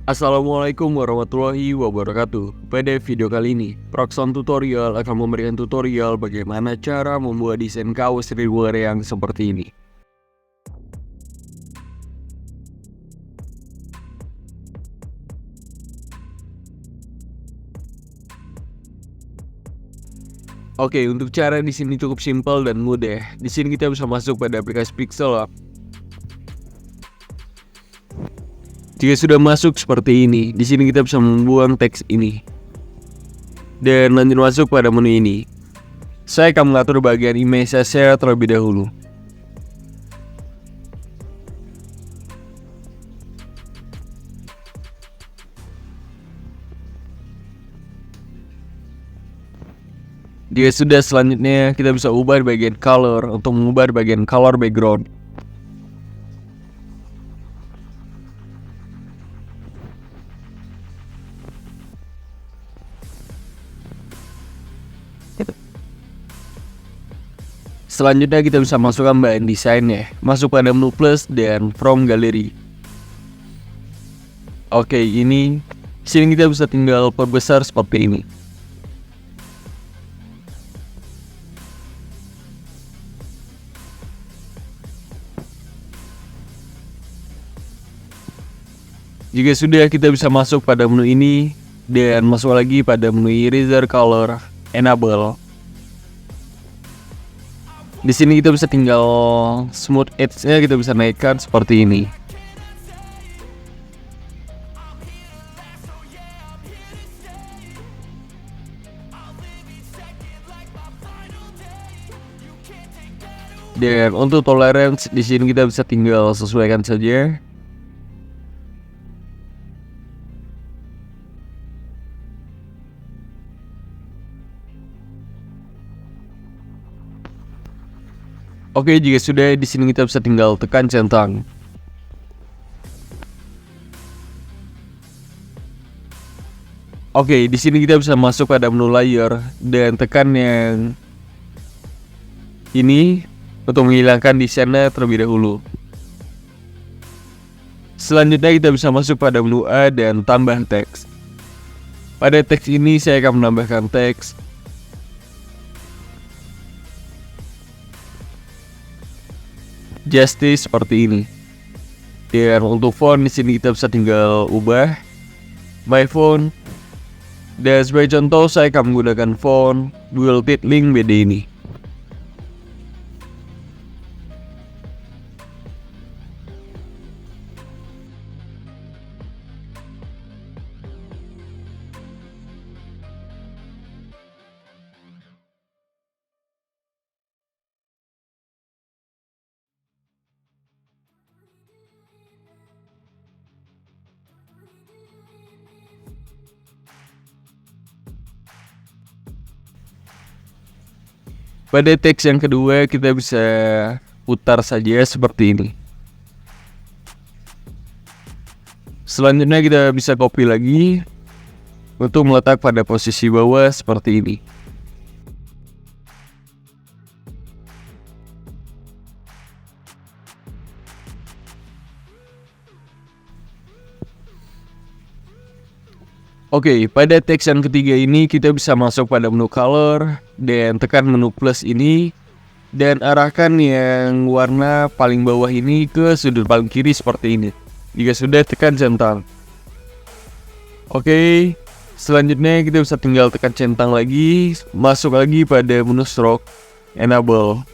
Assalamualaikum warahmatullahi wabarakatuh. Pada video kali ini, Proxon Tutorial akan memberikan tutorial bagaimana cara membuat desain kaos streetwear yang seperti ini. Oke, untuk cara di sini cukup simpel dan mudah. Di sini kita bisa masuk pada aplikasi Pixel. Jika sudah masuk seperti ini, di sini kita bisa membuang teks ini dan lanjut masuk pada menu ini. Saya akan mengatur bagian image saya terlebih dahulu. Jika sudah, selanjutnya kita bisa ubah bagian color untuk mengubah bagian color background. Selanjutnya kita bisa masukkan bahan desainnya, masuk pada menu plus dan from gallery. Oke, ini sini kita bisa tinggal perbesar seperti ini. Jika sudah, kita bisa masuk pada menu ini dan masuk lagi pada menu eraser color enable. Di sini kita bisa tinggal smooth edge-nya kita bisa naikkan seperti ini. Dan untuk tolerance di sini kita bisa tinggal sesuaikan saja. Oke, jika sudah, di sini kita bisa tinggal tekan centang. Oke, di sini kita bisa masuk pada menu layer dan tekan yang ini untuk menghilangkan desainnya terlebih dahulu. Selanjutnya kita bisa masuk pada menu A dan tambah teks. Pada teks ini saya akan menambahkan teks justice seperti ini. Dan untuk font di sini kita bisa tinggal ubah my font. Dan sebagai contoh saya akan menggunakan font dual titling BD ini. Pada teks yang kedua kita bisa putar saja seperti ini. Selanjutnya kita bisa copy lagi untuk meletak pada posisi bawah seperti ini. Oke, pada teks yang ketiga ini kita bisa masuk pada menu color dan tekan menu plus ini dan arahkan yang warna paling bawah ini ke sudut paling kiri seperti ini. Jika sudah, tekan centang. Oke, selanjutnya kita bisa tinggal tekan centang lagi, masuk lagi pada menu stroke enable.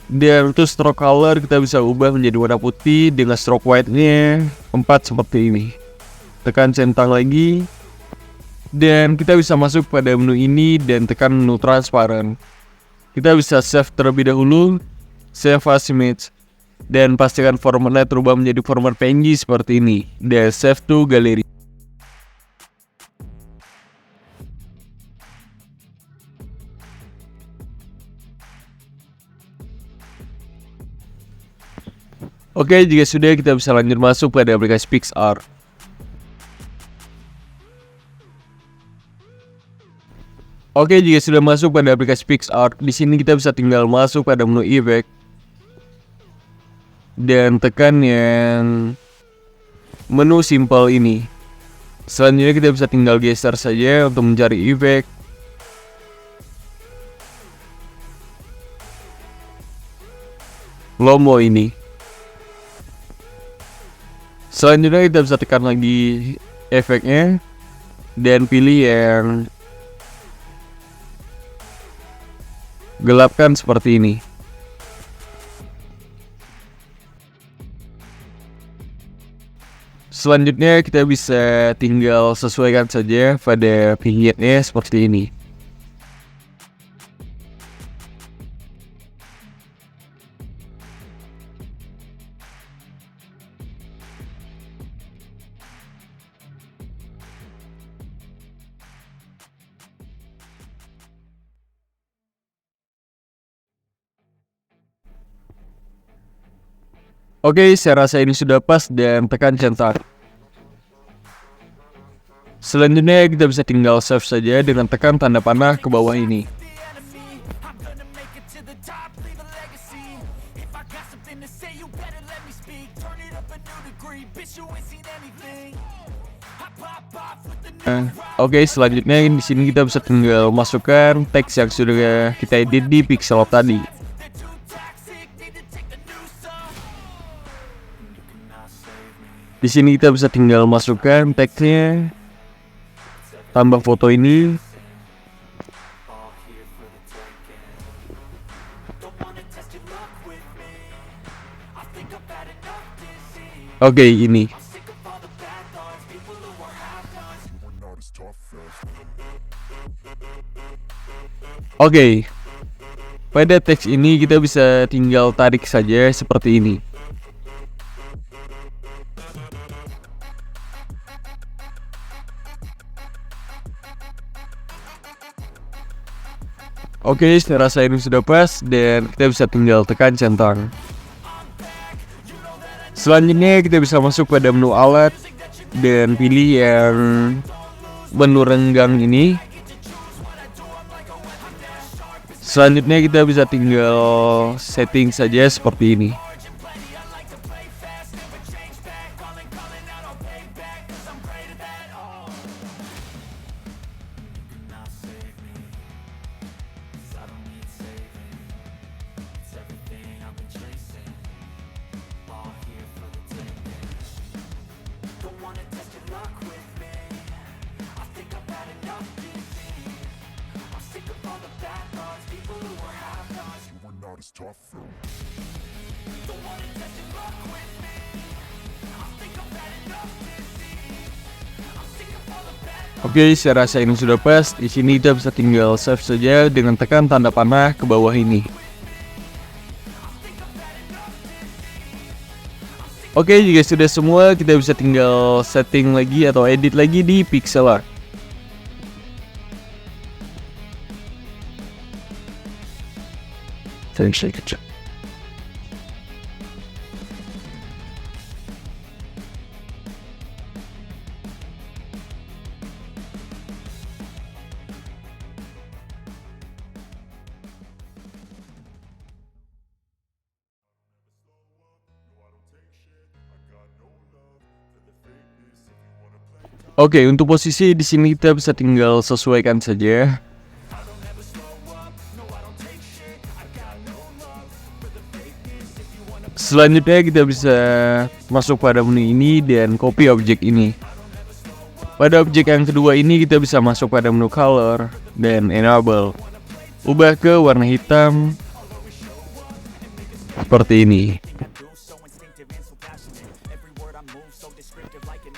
Dan untuk stroke color kita bisa ubah menjadi warna putih dengan stroke white-nya 4 seperti ini. Tekan centang lagi. Dan kita bisa masuk pada menu ini dan tekan menu transparent. Kita bisa save terlebih dahulu, save as image, dan pastikan formatnya terubah menjadi format PNG seperti ini, dan save to gallery. Oke, jika sudah, kita bisa lanjut masuk pada aplikasi PixArt. Oke, jika sudah masuk pada aplikasi PixArt, di sini kita bisa tinggal masuk pada menu effect dan tekan yang menu simple ini. Selanjutnya kita bisa tinggal geser saja untuk mencari efek. Lomo ini. Selanjutnya kita bisa tekan lagi efeknya dan pilih yang gelapkan seperti ini. Selanjutnya kita bisa tinggal sesuaikan saja pada vignette-nya seperti ini. Oke, saya rasa ini sudah pas dan tekan centang. Selanjutnya kita bisa tinggal save saja dengan tekan tanda panah ke bawah ini. Oke, selanjutnya di sini kita bisa tinggal masukkan teks yang sudah kita edit di Pixelop tadi. Di sini kita bisa tinggal masukkan teksnya, tambah foto ini. Oke, ini. Oke. Pada teks ini kita bisa tinggal tarik saja seperti ini. Oke, saya rasa ini sudah pas dan kita bisa tinggal tekan centang. Selanjutnya kita bisa masuk pada menu alat dan pilih yang menu renggang ini. Selanjutnya kita bisa tinggal setting saja seperti ini. Oke, saya rasa ini sudah pas. Di sini kita bisa tinggal save saja dengan tekan tanda panah ke bawah ini. Oke, jika sudah semua, kita bisa tinggal setting lagi atau edit lagi di Pixel Art. Oke, untuk posisi di sini kita bisa tinggal sesuaikan saja. Selanjutnya kita bisa masuk pada menu ini dan copy objek ini. Pada objek yang kedua ini kita bisa masuk pada menu color dan enable. Ubah ke warna hitam seperti ini.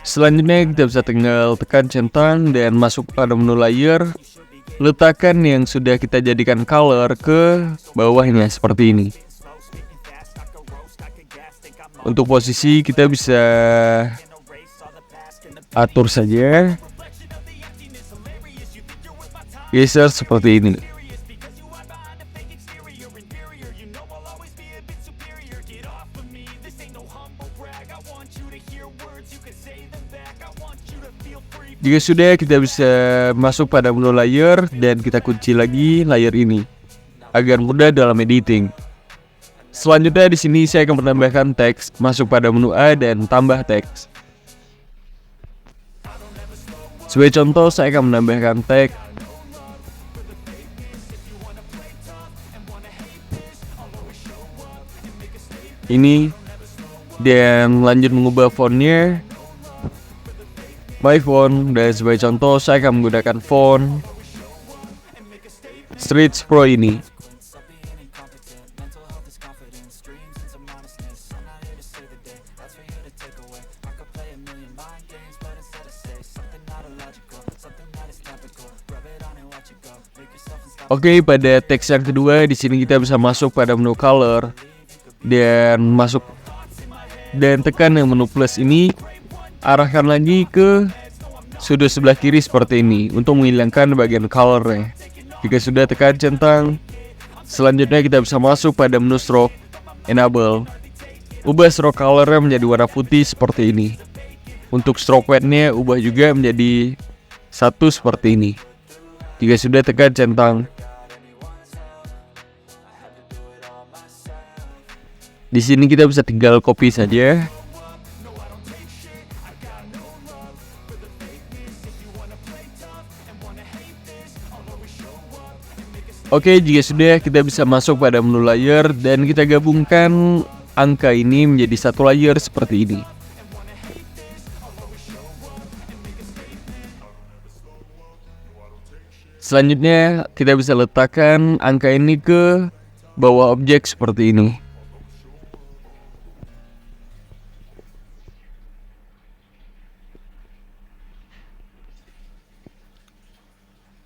Selanjutnya kita bisa tinggal tekan centang dan masuk pada menu layer. Letakkan yang sudah kita jadikan color ke bawahnya seperti ini. Untuk posisi kita bisa atur saja. Geser seperti ini. Jika sudah, kita bisa masuk pada menu layer dan kita kunci lagi layer ini agar mudah dalam editing. Selanjutnya di sini saya akan menambahkan teks, masuk pada menu A dan tambah teks. Sebagai contoh, saya akan menambahkan tag ini dan lanjut mengubah fontnya my font, dan sebagai contoh saya akan menggunakan font Stretch Pro ini. Oke, pada teks yang kedua di sini kita bisa masuk pada menu color dan tekan yang menu plus ini, arahkan lagi ke sudut sebelah kiri seperti ini untuk menghilangkan bagian colornya. Jika sudah tekan centang, selanjutnya kita bisa masuk pada menu stroke enable. Ubah stroke colornya menjadi warna putih seperti ini. Untuk stroke weight-nya ubah juga menjadi 1 seperti ini. Jika sudah tekan centang, di sini kita bisa tinggal copy saja. Oke, jika sudah, kita bisa masuk pada menu layer dan kita gabungkan angka ini menjadi satu layer seperti ini. Selanjutnya, kita bisa letakkan angka ini ke bawah objek seperti ini.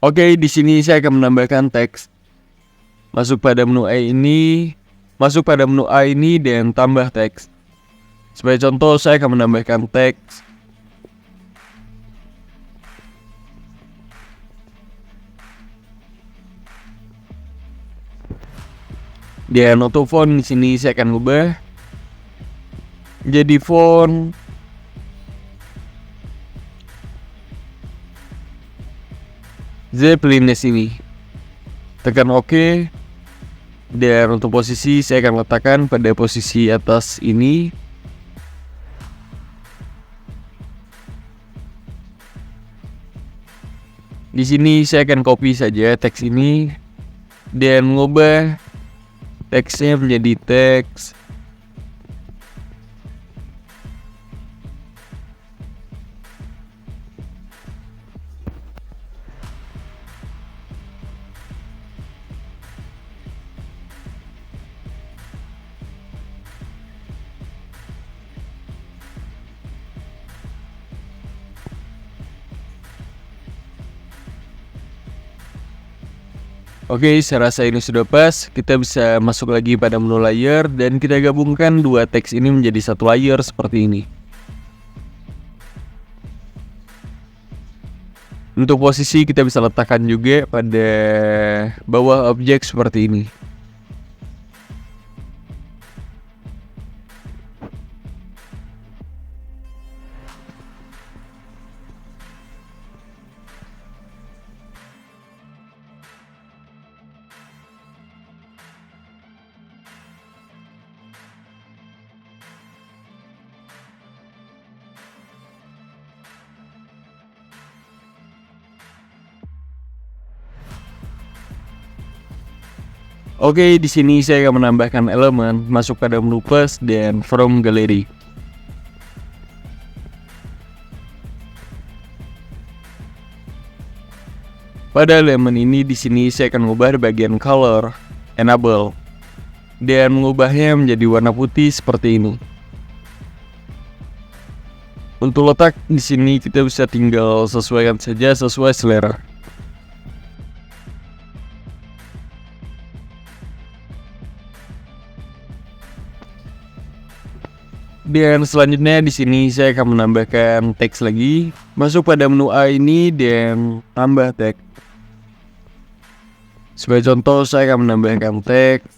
Oke, di sini saya akan menambahkan teks. Masuk pada menu A ini dan tambah teks. Sebagai contoh, saya akan menambahkan teks dan untuk font di sini saya akan ubah jadi font Zeppelin ini. Tekan OK. Dan untuk posisi saya akan letakkan pada posisi atas ini. Di sini saya akan copy saja teks ini dan mengubah teksnya menjadi teks Oke, saya rasa ini sudah pas. Kita bisa masuk lagi pada menu layer dan kita gabungkan dua teks ini menjadi satu layer seperti ini. Untuk posisi kita bisa letakkan juga pada bawah objek seperti ini. Oke, di sini saya akan menambahkan elemen, masuk pada menu plus dan from gallery. Pada elemen ini di sini saya akan mengubah bagian color enable dan mengubahnya menjadi warna putih seperti ini. Untuk letak di sini kita bisa tinggal sesuaikan saja sesuai selera. Dan selanjutnya di sini saya akan menambahkan teks lagi. Masuk pada menu A ini dan tambah teks. Sebagai contoh saya akan menambahkan teks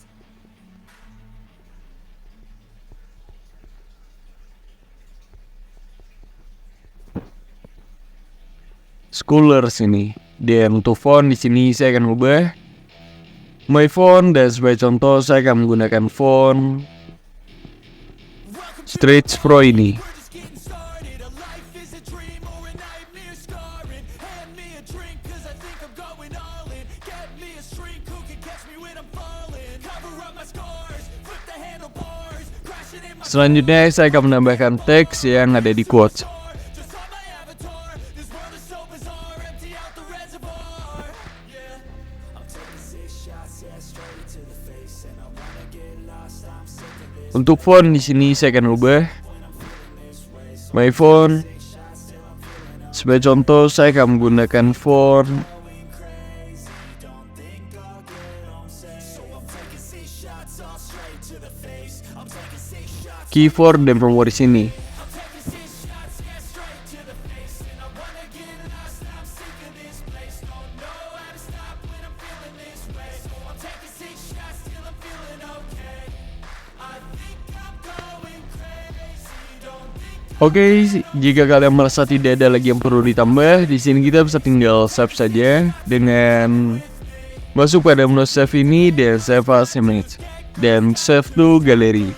Scholars ini. Dan untuk font di sini saya akan ubah my font dan sebagai contoh saya akan menggunakan font Stretch Pro ini. Selanjutnya saya akan menambahkan teks yang ada di quotes. Untuk font di sini saya akan ubah my font. Sebagai contoh saya akan menggunakan font keyboard dan promo di sini. Oke, jika kalian merasa tidak ada lagi yang perlu ditambah, di sini kita bisa tinggal save saja dengan masuk pada menu save ini dan save as image dan save to gallery.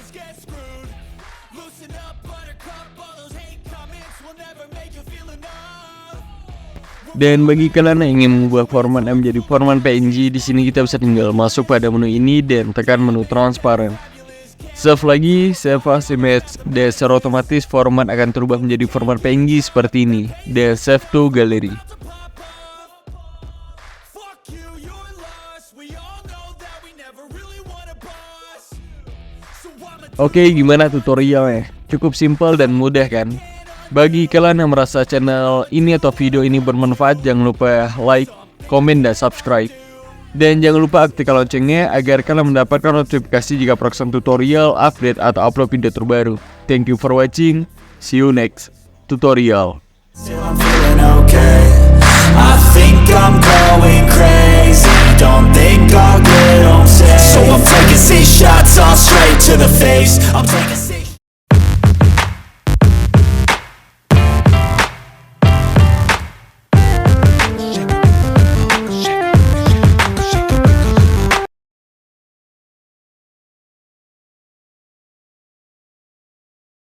Dan bagi kalian yang ingin membuat format menjadi format PNG, di sini kita bisa tinggal masuk pada menu ini dan tekan menu transparent. Save lagi, save as image, dan secara otomatis format akan berubah menjadi format PNG seperti ini, dan save to gallery. Oke, gimana tutorialnya? Cukup simpel dan mudah kan? Bagi kalian yang merasa channel ini atau video ini bermanfaat, jangan lupa like, komen, dan subscribe. Dan jangan lupa aktifkan loncengnya agar kalian mendapatkan notifikasi jika program tutorial, update, atau upload video terbaru. Thank you for watching. See you next tutorial. I think I'm going crazy. Don't think I'll get home safe. So I'm taking 6 shots all straight to the face. I'm taking